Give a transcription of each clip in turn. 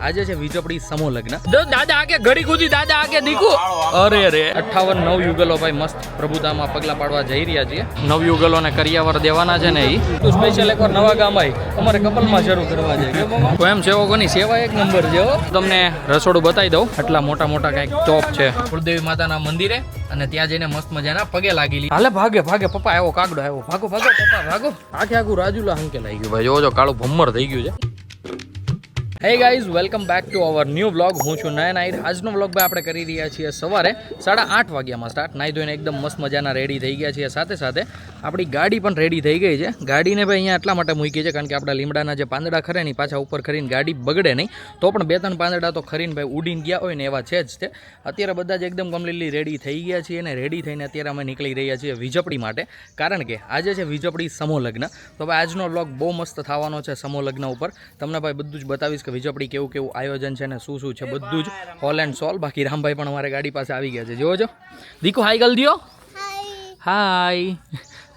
આજે છે વીજપડી સમૂહ લગ્ન. દાદા આગે ઘડી કૂદી, દાદા આગે દીકુ. અરે રે 58 નવયુગલો ભાઈ મસ્ત પ્રભુતામાં પગલા પાડવા જઈ રહ્યા છીએ. નવયુગલોને કરિયાવર દેવાના છે ને ઈ તો સ્પેશિયલ એકવાર નવા ગામ આવી અમારે કપલમાં શરૂ કરવા છે. સ્વયંસેવકોની સેવા એક નંબર છે. તમને રસોડું બતાવી દઉં. આટલા મોટા મોટા કઈક ચોપ છે કુળદેવી માતાના મંદિરે અને ત્યાં જઈને મસ્ત મજાના પગે લાગી લી. હાલે ભાગે ભાગે પપ્પા આવ્યો, કાગડો આવ્યો, ભાગો ભાગો પપ્પા ભાગો. આખે આખું રાજુલા હંકેલાઈ ગયું ભાઈ. જોજો કાળું ભમ્મર થઈ ગયું છે. Hey guys, welcome back to our new vlog. હું છું નયન આહિર. આજનો વ્લોગ ભાઈ આપણે કરી રહ્યા છીએ સવારે 8:30 વાગ્યામાં સ્ટાર્ટ. નાઈ ધોઈને એકદમ મસ્ત મજાના રેડી થઈ ગયા છીએ. સાથે સાથે આપણી ગાડી પણ રેડી થઈ ગઈ છે. ગાડીને ભાઈ અહીંયા એટલા માટે મૂકી છે કારણ કે આપણા લીમડાના જે પાંદડા ખરે ને પાછા ઉપર ખરીને ગાડી બગડે નહીં. તો પણ 2-3 પાંદડા તો ખરીને ભાઈ ઉડીને ગયા હોય ને એવા છે જ તે. અત્યારે બધા જ એકદમ કમ્પ્લીટલી રેડી થઈ ગયા છીએ અને રેડી થઈને અત્યારે અમે નીકળી રહ્યા છીએ વીજપડી માટે. કારણ કે આજે છે વીજપડી સમૂહ લગ્ન. તો ભાઈ આજનો વ્લોગ બહુ મસ્ત થવાનો છે સમૂહ લગ્ન ઉપર. તમને ભાઈ બધું જ બતાવીશ વીજપડી કેવું આયોજન છે ને શું છે બધું જ હોલ એન્ડ સોલ. બાકી રામભાઈ પણ અમારે ગાડી પાસે આવી ગયા છે. જોજો દીકુ હાઈ ગલ દિયો. હાય.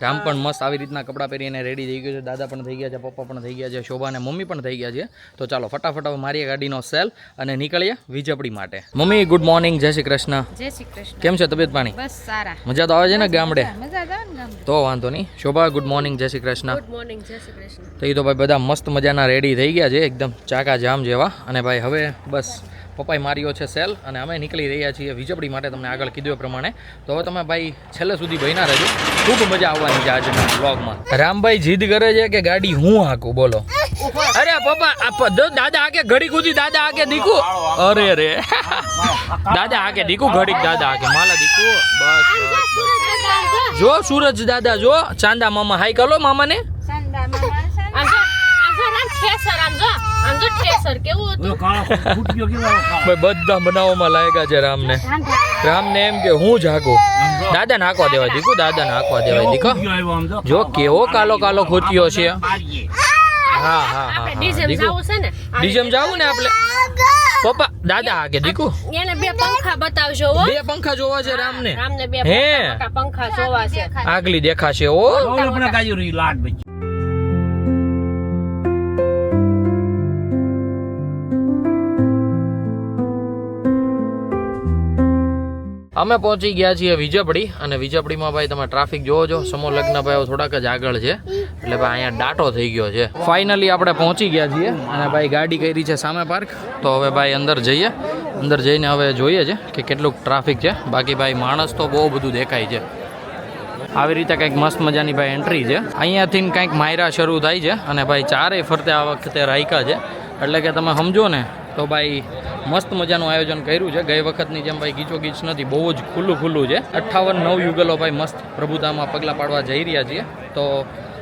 રામ પણ મસ્ત આવી રીતના કપડાં પહેરીને રેડી થઈ ગયો છે. દાદા પણ થઈ ગયા છે, પપ્પા પણ થઈ ગયા છે, શોભા અને મમ્મી પણ થઈ ગયા છે. તો ચાલો ફટાફટ મારીએ ગાડીનો સેલ અને નીકળીએ વીજપડી માટે. મમ્મી ગુડ મોર્નિંગ, જય શ્રી કૃષ્ણ. જય શ્રી કૃષ્ણ. કેમ છે તબિયત પાણી? બસ સારા. મજા તો આવે છે ને ગામડે? મજા આવે ને ગામડે. તો વાંધો નહીં. શોભા ગુડ મોર્નિંગ, જય શ્રી કૃષ્ણ. ગુડ મોર્નિંગ, જય શ્રી કૃષ્ણ. તો એ તો ભાઈ બધા મસ્ત મજાના રેડી થઈ ગયા છે એકદમ ચાકા જામ જેવા. અને ભાઈ હવે બસ પપ્પાએ માર્યો છે સેલ અને અમે નીકળી રહ્યા છીએ વીજપડી માટે. તમને આગળ કીધું એ પ્રમાણે. તો હવે તમે ભાઈ છેલ્લે સુધી બન્યા રહેજો. ખૂબ મજા આવવાની છે આજના વ્લોગમાં. રામભાઈ જીદ કરે છે કે ગાડી હું હાંકું. બોલો. અરે પપ્પા દાદા આગે ઘડી કૂદી, દાદા આગે દીકુ. અરે રે દાદા આગે દીકુ ઘડીક, દાદા આગે માલા દીકુ. બસ જો સૂરજ દાદા જો ચાંદા મામા હાઈ કરો મામાને. બધા બનાવવામાં લાગ્યા છે રામને. રામને એમ કે હું જાગો. દાદા ને હાંકવા દેવાય દીકુ, દાદા ને હાંકવા દેવાય દીકો. જો કેવો કાલો કાલો ખોત્યો છે. હા હા હા ડીજેમ જાવું ને આપણે. પપ્પા દાદા આગે દીકુ. એને 2 પંખા બતાવજો. 2 પંખા જોવા છે રામને. રામને 2 હે પંખા જોવા છે. આગલી દેખાશે ઓ. અમે પહોંચી ગયા છીએ વીજપડી અને વીજપડીમાં ભાઈ તમે ટ્રાફિક જોવો છો. સમૂહ લગ્ન ભાઈ થોડાક જ આગળ છે એટલે ભાઈ અહીંયા ડાટો થઈ ગયો છે. ફાઇનલી આપણે પહોંચી ગયા છીએ અને ભાઈ ગાડી કરી છે સામે પાર્ક. તો હવે ભાઈ અંદર જઈએ. અંદર જઈને હવે જોઈએ છે કે કેટલું ટ્રાફિક છે. બાકી ભાઈ માણસ તો બહુ બધું દેખાય છે. આવી રીતે કંઈક મસ્ત મજાની ભાઈ એન્ટ્રી છે. અહીંયાથી કંઈક માયરા શરૂ થાય છે અને ભાઈ ચારેય ફરતે આ વખતે રાખ્યા છે. એટલે કે તમે સમજો ને તો ભાઈ મસ્ત મજાનું આયોજન કર્યું છે. ગઈ વખતની જેમ ભાઈ ગીચો ગીચ નથી, બહુ જ ખુલ્લું છે. 58 નવયુગલો ભાઈ મસ્ત પ્રભુતામાં પગલા પાડવા જઈ રહ્યા છીએ. તો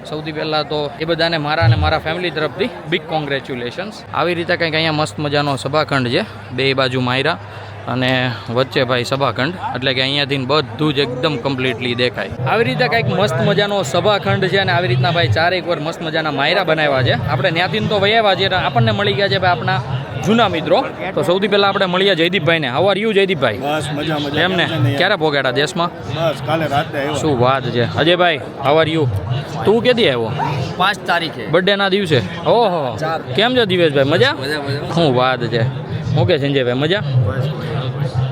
સૌથી પહેલાં તો એ બધાને મારા અને મારા ફેમિલી તરફથી બિગ કોંગ્રેચ્યુલેશન્સ. આવી રીતે કંઈક અહીંયા મસ્ત મજાનો સભાખંડ છે. 2 બાજુ માયરા અને વચ્ચે ભાઈ સભાખંડ. એટલે કે અહીંયાથી બધું જ એકદમ કમ્પ્લીટલી દેખાય. આવી રીતે કંઈક મસ્ત મજાનો સભાખંડ છે અને આવી રીતના ભાઈ ચારેક વાર મસ્ત મજાના માયરા બનાવ્યા છે. આપણે ત્યાંથી તો વૈયા છે. આપણને મળી ગયા છે ભાઈ આપણા જૂના મિત્રો. તો સૌથી પહેલા આપણે મળીએ જયદીપભાઈને. હાઉ આર યુ જયદીપભાઈ? બસ મજા. એમને ક્યારે પહોંચાડ્યા દેશમાં? બસ કાલે રાતે આવ્યો. શું વાત છે. Ajaybhai how are you? તું કેદી આવ્યો? 5 તારીખે બર્થડે ના દિવસે. ઓહો કેમ છે દિવેશભાઈ? મજા? શું વાત છે. હું કે સંજયભાઈ મજા?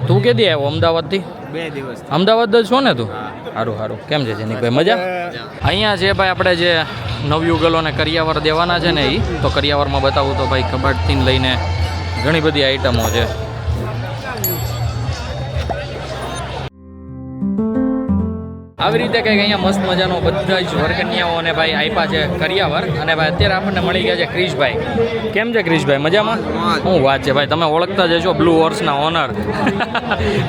તું કેદી આવ્યો અમદાવાદથી? 2 દિવસ. અમદાવાદ જ છો ને તું? સારું. કેમ છે જનીકભાઈ મજા? અહીંયા છે ભાઈ આપણે જે નવયુગલોને કરિયાવર દેવાના છે ને એ. તો કરિયાવરમાં બતાવું તો ભાઈ કબાટથી લઈને ઘણી બધી આઈટમો છે. આવી રીતે કંઈક અહીંયા મસ્ત મજાનો બધા જ વરકન્યાઓને ભાઈ આપ્યા છે કરિયાવર. અને ભાઈ અત્યારે આપણને મળી ગયા છે ક્રિશભાઈ. કેમ છે ક્રિશભાઈ મજામાં? શું વાત છે ભાઈ, તમે ઓળખતા જશો બ્લુ હોર્સના ઓનર.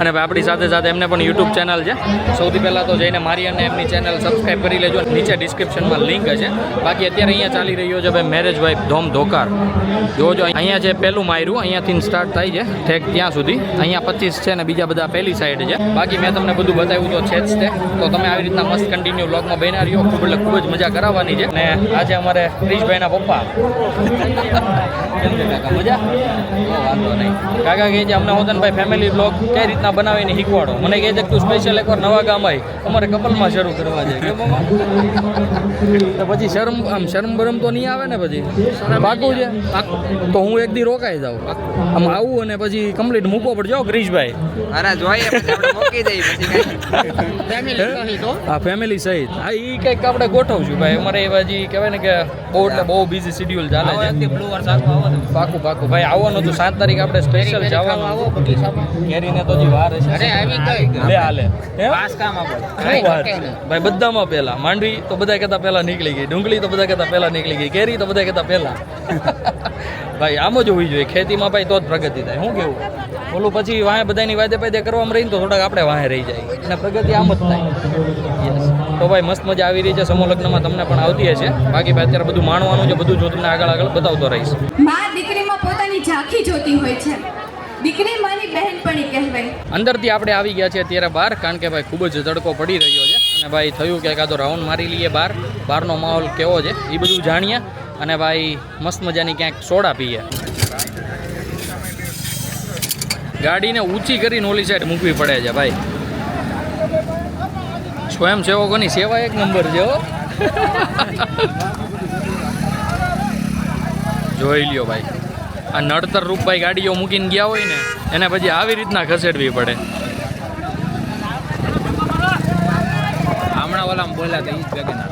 અને ભાઈ આપણી સાથે સાથે એમને પણ યુટ્યુબ ચેનલ છે. સૌથી પહેલાં તો જઈને મારી અને એમની ચેનલ સબસ્ક્રાઈબ કરી લેજો. નીચે ડિસ્ક્રિપ્શનમાં લિંક હશે. બાકી અત્યારે અહીંયા ચાલી રહ્યો છે ભાઈ મેરેજ વાઇફ ધોમ ધોકાર. જોજો અહીંયા છે પહેલું માયરું. અહીંયાથી સ્ટાર્ટ થાય છે ઠેક ત્યાં સુધી. અહીંયા 25 છે ને બીજા બધા પહેલી સાઈડ છે. બાકી મેં તમને બધું બતાવ્યું તો છે જ તે. તો તમે આવી રીતના મસ્ત કન્ટિન્યુ વ્લોગમાં બન્યા રહ્યો. ખૂબ જ મજા કરાવવાની છે. અને આજે અમારે ક્રિશભાઈના પપ્પા કેમ છે કાકા મજા? વાંધો નહીં. કાકા કહે છે અમને હોતન ભાઈ ફેમિલી બ્લોગ કઈ રીતના બનાવીને શીખવાડો. મને કહે છે કે તું સ્પેશિયલ એકવાર નવા ગામ આવી અમારે કપલમાં શરૂ કરવા છે કેમ મામા? તો પછી શરમ બરમ તો નહીં આવે ને પછી પાકું છે તો હું એક દી રોકાઈ જાઉં આમ આવું અને પછી કમ્પ્લીટ મૂકવો પડજો ક્રિશભાઈ. અરે જોઈએ પછી આપણે મૂકી દઈએ પછી હા ફેમિલી સહિત હા એ કંઈક આપણે ગોઠવશું ભાઈ અમારે એ બાજી કહેવાય ને કે બહુ એટલે બહુ બિઝી શિડ્યુલ ચાલે છે. પાકું ભાઈ આવવાનું તો 7 તારીખ આપણે સ્પેશિયલ જવાનું. કેરીને તો હજી વાર હશે. લે હાલે ભાઈ બધામાં પહેલા માંડવી તો બધા કહેતા પહેલા નીકળી ગઈ, ડુંગળી તો બધા કહેતા પહેલા નીકળી ગઈ, કેરી તો બધા કહેતા પહેલા. ભાઈ આમ જ હોવી જોઈએ ખેતીમાં ભાઈ તો જ પ્રગતિ થાય. શું કેવું ઓલું પછી વાહે બધાની વાદે પાદે કરવામાં રહીને તો થોડાક આપણે વાહે રહી જાય અને પ્રગતિ આમ જ થાય. યસ તો ભાઈ મસ્ત મજા આવી રહી છે સમૂહ લગ્નમાં, તમને પણ આવતી હશે. બાકી ભાઈ અત્યારે બધું માણવાનું છે, બધું જો તમને આગળ બતાવતો રહીશ. માં દીકરીમાં પોતાની ઝાંખી જોતી હોય છે. દીકરી માની બહેનપણી કહેવાય. અંદરથી આપણે આવી ગયા છીએ અત્યારે બહાર, કારણ કે ભાઈ ખૂબ જ તડકો પડી રહ્યો છે અને ભાઈ થયું કે એકાદો રાઉન્ડ મારી લઈએ બહારનો માહોલ કેવો છે એ બધું જાણીએ અને ભાઈ મસ્ત મજાની ક્યાંક સોડા પીએ. ગાડીને ઊંચી કરીને ઓલી સાઈડ મૂકવી પડે છે ભાઈ. સ્વયંસેવકોની સેવા એક નંબર છે હો. જોઈ લ્યો ભાઈ આ નડતર રૂપ ભાઈ ગાડીઓ મૂકીને ગયા હોય ને એને પછી આવી રીતના ખસેડવી પડે. હમણાં ઓલામાં બોલ્યા તો ઈ જ ભેગી ના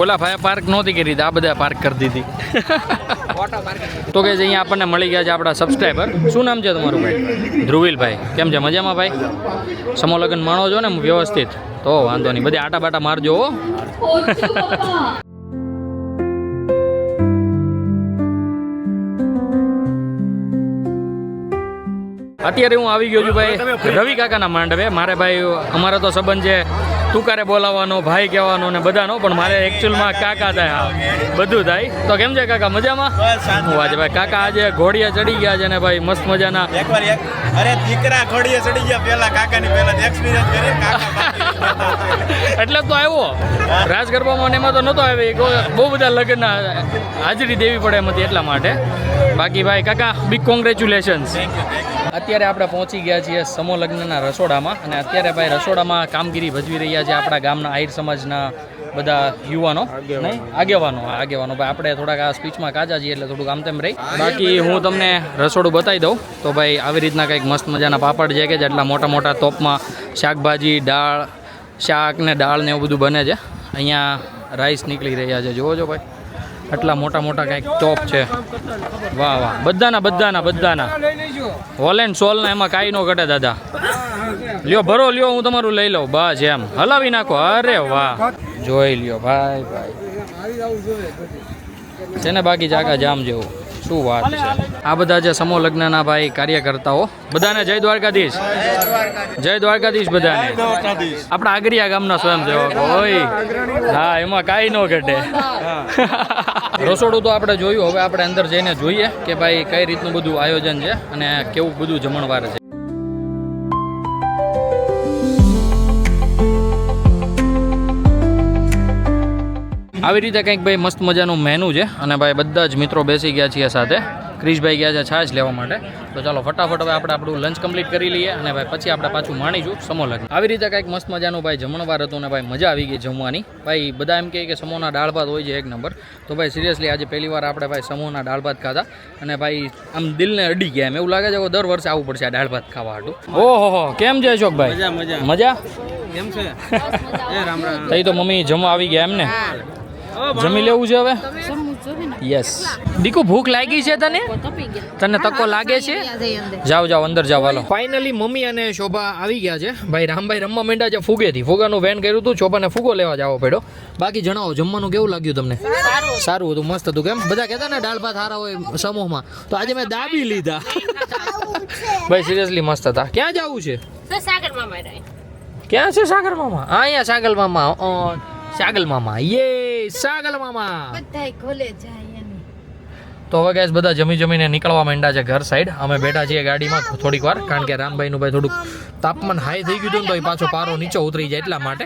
ઓલા ભાઈ પાર્ક નહોતી કરી આ બધા પાર્ક કરી દીધી. ફોટો માર્કેટ તો કે અહીંયા આપણને મળી ગયા છે આપણા સબસ્ક્રાઈબર. શું નામ છે તમારું ભાઈ? ધ્રુવીલભાઈ. કેમ છે મજામાં ભાઈ? સમૂહ લગ્ન માણો છો ને વ્યવસ્થિત? તો વાંધો નહીં, બધી આટા બાટા મારજો હો. અત્યારે હું આવી ગયો છું ભાઈ રવિ કાકાના માંડવે. મારે ભાઈ અમારો તો સંબંધ છે તુકારે બોલાવવાનો, ભાઈ કહેવાનો ને બધાનો, પણ મારે એકચ્યુઅલમાં કાકા થાય. હા બધું થાય. તો કેમ છે કાકા મજામાં? હું આજે ભાઈ કાકા આજે ઘોડીએ ચડી ગયા છે ને ભાઈ મસ્ત મજાના. અરે દીકરા ઘોડીએ ચડી ગયા પેલા કાકાની પેલા એક્સપિરિયન્સ કરી એટલે તો આવ્યો રાજ ગરબામાં ને એમાં તો નહોતો આવ્યો. બહુ બધા લગ્ન હાજરી દેવી પડે એમાંથી એટલા માટે. બાકી ભાઈ કાકા બિગ કોંગ્રેચ્યુલેશન્સ. અત્યારે આપણે પહોંચી ગયા છીએ સમૂહ લગ્નના રસોડામાં અને અત્યારે ભાઈ રસોડામાં કામગીરી ભજવી રહ્યા છે આપણા ગામના આહિર સમાજના બધા યુવાનો નહીં આગેવાનો ભાઈ. આપણે થોડાક આ સ્પીચમાં કાચા છીએ એટલે થોડુંક આમ તેમ રહી. બાકી હું તમને રસોડું બતાવી દઉં તો ભાઈ આવી રીતના કંઈક મસ્ત મજાના પાપડ છે કે જેટલા મોટા મોટા તોપમાં શાકભાજી દાળ શાક ને દાળ ને એવું બધું બને છે. અહીંયા રાઈસ નીકળી રહ્યા છે જુઓ છો ભાઈ, આટલા મોટા મોટા કંઈક ટોપ છે. વાહ વાહ બધાના હોલ એન્ડ સોલ ના એમાં કાંઈ ન ઘટે દાદા. લ્યો ભરો લ્યો હું તમારું લઈ લઉં બસ એમ હલાવી નાખો. અરે વાહ જોઈ લ્યો ભાઈ છે ને બાકી જાગા જામ જેવું. શું વાત છે. આ બધા જે સમૂહ લગ્નના ભાઈ કાર્યકર્તાઓ બધાને જય દ્વારકાધીશ. જય દ્વારકાધીશ બધાને. આપણા આગરિયા ગામના સ્વયંસેવકો હોય હા એમાં કાંઈ ન ઘટે. રસોડું તો આપણે જોયું, હવે આપણે અંદર જઈને જોઈએ કે ભાઈ કઈ રીતનું બધું આયોજન છે અને કેવું બધું જમણવાર છે. આવી રીતે કંઈક ભાઈ મસ્ત મજાનું મેનુ છે અને ભાઈ બધા જ મિત્રો બેસી ગયા છીએ સાથે. ક્રિશભાઈ ગયા છે છાશ લેવા માટે. તો ચાલો ફટાફટ હવે આપણે આપણું લંચ કમ્પ્લીટ કરી લઈએ અને ભાઈ પછી આપણે પાછું માણીશું સમૂહ લગ્ન. આવી રીતે કંઈક મસ્ત મજાનું ભાઈ જમણવાર હતું ને ભાઈ મજા આવી ગઈ જમવાની. ભાઈ બધા એમ કહે કે સમૂહના દાળ ભાત હોય છે એક નંબર. તો ભાઈ સિરિયસલી આજે પહેલી વાર આપણે ભાઈ સમૂહના દાળ ભાત ખાધા અને ભાઈ આમ દિલને અડી ગયા એમ એવું લાગે છે કે દર વર્ષે આવવું પડશે આ દાળ ભાત ખાવા હાટું. ઓહો કેમ છે અશોકભાઈ? મજા કેમ છે એ રામ રામ. તઈ તો મમ્મી જમવા આવી ગયા એમને? જમી લેવું છે હવે? યસ. દીકુ ભૂખ લાગી છે તને? તને તકો લાગે છે? જાઓ અંદર જાઓ હાલો. ફાઇનલી મમ્મી અને શોભા આવી ગયા છે. ભાઈ રામભાઈ રમવા માંડ્યા છે ફુગેથી. ફુગાનું વેન કર્યું હતું, શોભાને ફુગો લેવા જવો પડ્યો. બાકી જણાવો જમવાનું કેવું લાગ્યું તમને? સારું હતું, મસ્ત હતું. કેમ બધા કહેતા ને દાળ ભાત સારા હોય સમૂહમાં, તો આજે મેં દાબી લીધા. ભાઈ સિરિયસલી મસ્ત હતા. ક્યાં જવું છે? ક્યાં છે સાગર મામા? અહીંયા સાગર મામા. સાગલ મામા યે સાગલ મામા. બધાય ખોલે જાય એની. તો હવે ગાઈસ બધા જમીને નીકળવા માંડ્યા છે ઘર સાઈડ. અમે બેઠા છીએ ગાડીમાં થોડીક વાર, કારણ કે રામભાઈનું ભાઈ થોડુંક તાપમાન હાઈ થઈ ગયું હતું ને તો એ પાછો પારો નીચે ઉતરી જાય એટલા માટે.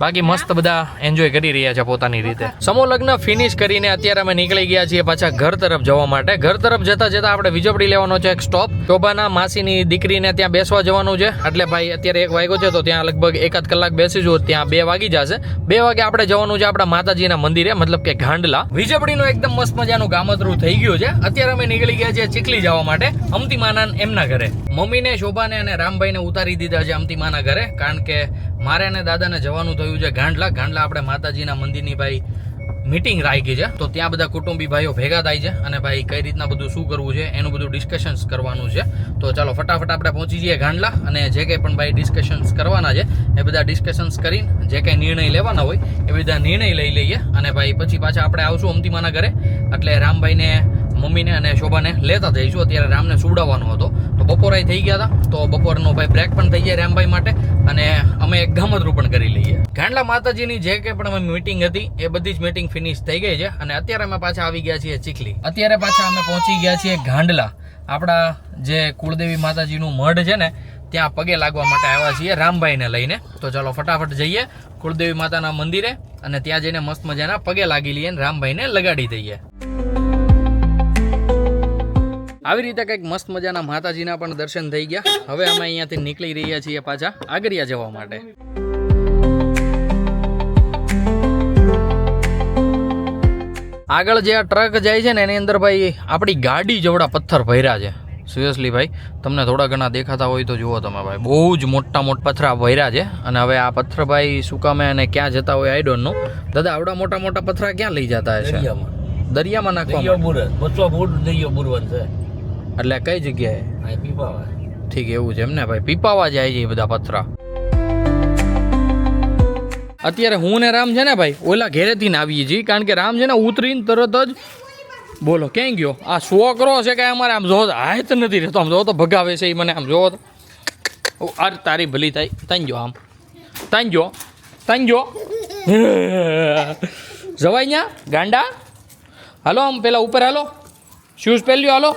બાકી મસ્ત બધા એન્જોય કરી રહ્યા છે પોતાની રીતે. સમૂહ લગ્ન ફિનિશ કરીને અત્યારે અમે નીકળી ગયા છીએ પાછા ઘર તરફ જવા માટે. ઘર તરફ જતા જતા આપણે વીજળી લેવાનો છે એક સ્ટોપ. શોભાના માસીની દીકરીને ત્યાં બેસવા જવાનું છે. એટલે ભાઈ અત્યારે 1 વાગ્યો છે તો ત્યાં લગભગ 1 કલાક બેસીશું. ત્યાં 2 વાગી જશે. 2 વાગે આપણે જવાનું છે આપણા માતાજીના મંદિરે, મતલબ કે ગાંડલા. વીજળીનું એકદમ મસ્ત મજાનું ગામતરું થઈ ગયું છે. અત્યારે અમે નીકળી ગયા છીએ ચીખલી જવા માટે અમતીમાના એમના ઘરે. મમ્મીને, શોભાને અને રામભાઈને ઉતારી દીધા છે અમતીમાના ઘરે, કારણ કે મારે અને દાદાને જવાનું થયું છે ગાંડલા. ગાંડલા આપણે માતાજીના મંદિરની ભાઈ મીટિંગ રાખી છે, તો ત્યાં બધા કુટુંબી ભાઈઓ ભેગા થાય છે અને ભાઈ કઈ રીતના બધું શું કરવું છે એનું બધું ડિસ્કશન્સ કરવાનું છે. તો ચાલો ફટાફટ આપણે પહોંચી જઈએ ગાંડલા અને જે કંઈ પણ ભાઈ ડિસ્કશન્સ કરવાના છે એ બધા ડિસ્કશન્સ કરીને જે કંઈ નિર્ણય લેવાના હોય એ બધા નિર્ણય લઈ લઈએ અને ભાઈ પછી પાછા આપણે આવશું અમતીમાના ઘરે. એટલે રામભાઈને, મમ્મીને અને શોભાને લેતા જઈશું. અત્યારે રામને સુવડાવવાનો હતો તો બપોરે થઈ ગયા હતા, તો બપોરનો ભાઈ બ્રેક પણ થઈ જાય રામભાઈ માટે અને અમે એક ગામતરું પણ કરી લઈએ. ગાંડલા માતાજીની જે કંઈ પણ અમે મીટિંગ હતી એ બધી જ મીટિંગ ફિનિશ થઈ ગઈ છે અને અત્યારે અમે પાછા આવી ગયા છીએ ચીખલી. અત્યારે પાછા અમે પહોંચી ગયા છીએ ગાંડલા. આપણા જે કુળદેવી માતાજીનું મઢ છે ને ત્યાં પગે લાગવા માટે આવ્યા છીએ રામભાઈને લઈને. તો ચાલો ફટાફટ જઈએ કુળદેવી માતાના મંદિરે અને ત્યાં જઈને મસ્ત મજાના પગે લાગી લઈએ અને રામભાઈને લગાડી દઈએ. આવી રીતે કંઈક મસ્ત મજાના માતાજીના પણ દર્શન થઈ ગયા. હવે અમે અહીંયાથી નીકળી રહ્યા છીએ પાછા આગરિયા જવા માટે. આગળ જે આ ટ્રક જાય છે ને એની અંદર ભાઈ આપણી ગાડી જેવડા પથ્થર ભર્યા છે. સિરિયસલી ભાઈ તમને થોડા ઘણા દેખાતા હોય તો જુઓ તમે ભાઈ, બહુ જ મોટા પથ્થરા ભર્યા છે. અને હવે આ પથ્થર ભાઈ શું કામે અને ક્યાં જતા હોય આઈ ડોન્ટ નો. દાદા આવડા મોટા પથ્થરા ક્યાં લઈ જતા હશે? દરિયામાં નાખવા. એટલે કઈ જગ્યાએ? ઠીક, એવું છે એમ ને ભાઈ, પીપાવા જાય છે એ બધા પથ્થરા. અત્યારે હું ને રામ છે ને ભાઈ ઓલા ઘેરેથી ને આવીએ છીએ, કારણ કે રામ છે ને ઉતરીને તરત જ બોલો ક્યાં ગયો? આ છોકરો છે કે અમારે આમ જોવો હાથ નથી રહેતો, આમ જોવો તો ભગાવે છે એ મને, આમ જોવો તો. અરે તારી ભલી થાય, તાઈ ગયો આમ, તાઈ ગયો જવાય ન્યા ગાંડા. હાલો આમ પેલા ઉપર હાલો, શૂઝ પહેર્યો હાલો.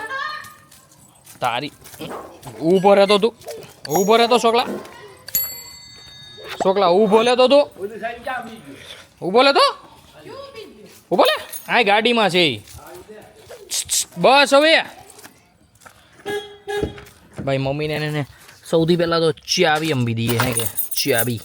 તારી ઊભો રહેતો તું, ઊભો રહેતો છોકલા, ઊભો લેતો તું, ઊભો લેતો, ઊભો લે. આ ગાડીમાં છે બસ. હવે ભાઈ મમ્મીને એને સૌથી પહેલાં તો ચાવી અંબી દઈએ હે કે ચાવી.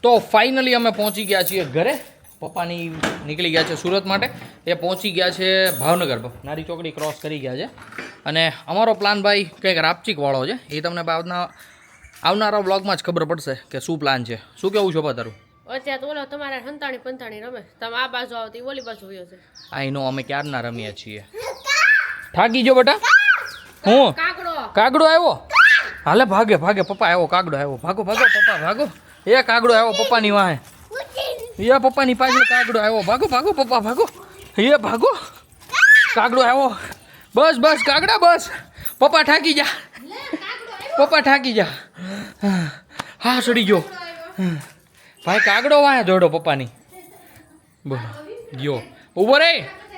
તો ફાઇનલી અમે પહોંચી ગયા છીએ ઘરે. પપ્પાની નીકળી ગયા છે સુરત માટે, એ પહોંચી ગયા છે ભાવનગર, નારી ચોકડી ક્રોસ કરી ગયા છે. અને અમારો પ્લાન ભાઈ કંઈક રાપચીકવાળો છે, એ તમને આવનારા બ્લોગમાં જ ખબર પડશે કે શું પ્લાન છે. શું કેવું છો તારું? અત્યારે તો ઓલો તમારે હંતાણી પંતાણી રમે, તમે આ બાજુ આવતી ઓલી બાજુ વયો છે. આઈ નો, અમે ક્યારના રમીએ છીએ. થાકી ગયો બેટા? હું કાગડો આવ્યો. હાલે ભાગે પપ્પા આવ્યો, કાગડો આવ્યો. ભાગો પપ્પા ભાગો. એ કાગડો આવ્યો પપ્પાની વાહે, એ પપ્પાની પાછળ કાગડો આવ્યો. ભાગો પપ્પા ભાગો. એ ભાગો, કાગડો આવ્યો. બસ કાગડા બસ. પપ્પા થાકી જા. હા સડી ગયો ભાઈ, કાગડો વાહે દોડો પપ્પાની. બોલો ગયો, ઉભો રે.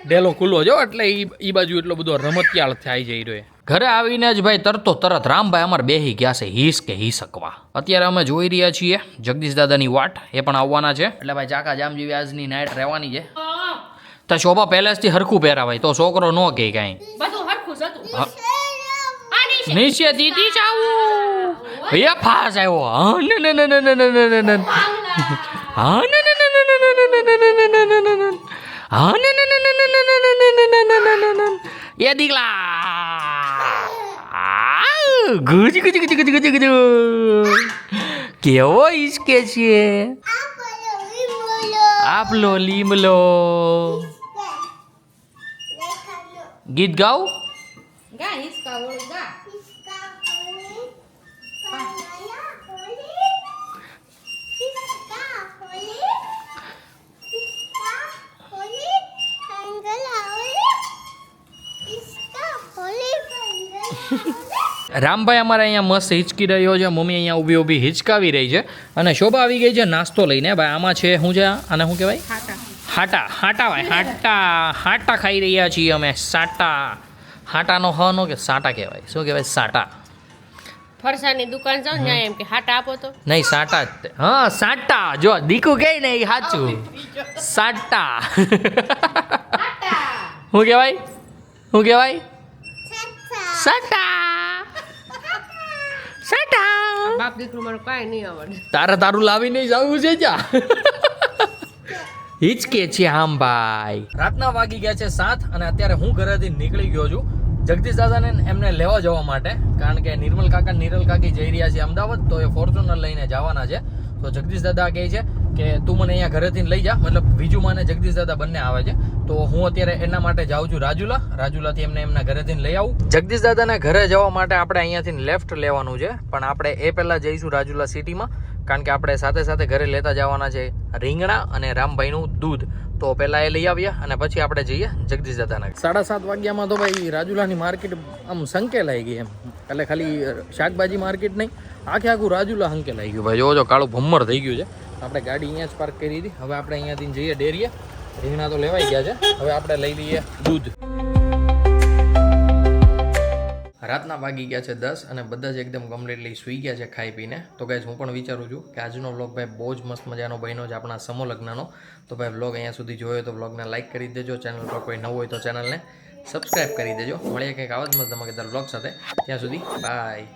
ડેલો ખુલ્લો જો એટલે એ બાજુ એટલો બધો રમતિયાળ થાય જઈ રહ્યો. ઘરે આવીને જ ભાઈ તરત રામભાઈ અમારે બેહી ગયા છે હિસકવા. અત્યારે અમે જોઈ રહ્યા છીએ જગદીશ દાદાની વાટ, એ પણ આવવાના છે. એટલે ભાઈ ચાકા જામ જેવી આજની નાઇટ રહેવાની છે. તો શોભા પહેલેથી હરખું પહેરાવાય તો છોકરો નો કે કાંઈ બધું હરખું જ હતું. નીચે દીદી જાવું એ ફાસ આવ્યો. એ દીકલા ગુજ કેવો ઈસકે છે આપલો લીમલો. ગીત ગાવ. ગા હિસકા ઓળો ગા. રામભાઈ અમારે અહીંયા મસ્ત હિચકી રહ્યો છે, મમ્મી અહીંયા ઊભી હિચકાવી રહી છે અને શોભા આવી ગઈ છે નાસ્તો લઈને. ભાઈ આમાં છે શું છે આને શું કહેવાય? હાટા ભાઈ, હાટા ખાઈ રહ્યા છીએ અમે. હાટાનો હ નો કે સાટા કહેવાય, શું કહેવાય? સાટા. ફરસાની દુકાન જાવ ને એમ કે હાટા આપો તો નહીં, સાટા જ તે. હા, સાટા. જો દીકુ કહે ને એ સાચું. સાટા. શું કહેવાય? શું કહેવાય? સાટા. સાટા. બાપ દીકરું મારું કાંઈ નહીં આવડે. તારું લાવીને જવું છે જા. હિચકે છે આમ ભાઈ. રાતના વાગી ગયા છે 7 અને અત્યારે હું ઘરેથી નીકળી ગયો છું જગદીશ દાદાને એમને લેવા જવા માટે, કારણ કે નિર્મલ કાકા નીરલ કાકી જઈ રહ્યા છે અમદાવાદ, તો એ ફોર્ચ્યુનર લઈને જવાના છે. તો જગદીશ દાદા કહે છે કે તું મને અહીંયા ઘરેથી લઈ જા, મતલબ બીજું મને જગદીશ દાદા બંને આવે છે. તો હું અત્યારે એના માટે જાઉં છું રાજુલાથી એમને એમના ઘરેથી લઈ આવું. જગદીશ દાદાના ઘરે જવા માટે આપણે અહીંયાથી લેફ્ટ લેવાનું છે, પણ આપણે એ પહેલાં જઈશું રાજુલા સિટીમાં, કારણ કે આપણે સાથે સાથે ઘરે લેતા જવાના છે રીંગણા અને રામભાઈનું દૂધ. તો પહેલાં એ લઈ આવ્યા અને પછી આપણે જઈએ જગદીશ દાદાના. 7:30 વાગ્યામાં તો ભાઈ રાજુલાની માર્કેટ આમ સંકેલાઈ ગઈ એમ, એટલે ખાલી શાકભાજી માર્કેટ નહીં, આખું રાજુલા સંકેલાઈ ગયું ભાઈ. જો કાળું ભમ્મર થઈ ગયું છે. આપણે ગાડી અહીંયા જ પાર્ક કરી હતી. હવે આપણે અહીંયાથી જઈએ ડેરીએ. રીંગણા તો લેવાઈ ગયા છે, હવે આપણે લઈ લઈએ દૂધ. રાતના વાગી ગયા છે 10 અને બધા જ એકદમ કમ્પ્લીટલી સૂઈ ગયા છે ખાઈ પીને. તો ગાઈઝ હું પણ વિચારું છું કે આજનો વ્લોગ ભાઈ બહુ જ મસ્ત મજાનો બન્યો છે આપણા સમૂહલગ્નનો. તો ભાઈ વ્લોગ અહીંયા સુધી જોયો તો વ્લોગને લાઈક કરી દેજો, ચેનલ પર કોઈ નવું હોય તો ચેનલને સબસ્ક્રાઈબ કરી દેજો. મળીએ કંઈક આવા જ મસ્ત ધમાકેદાર વ્લોગ સાથે. ત્યાં સુધી બાય.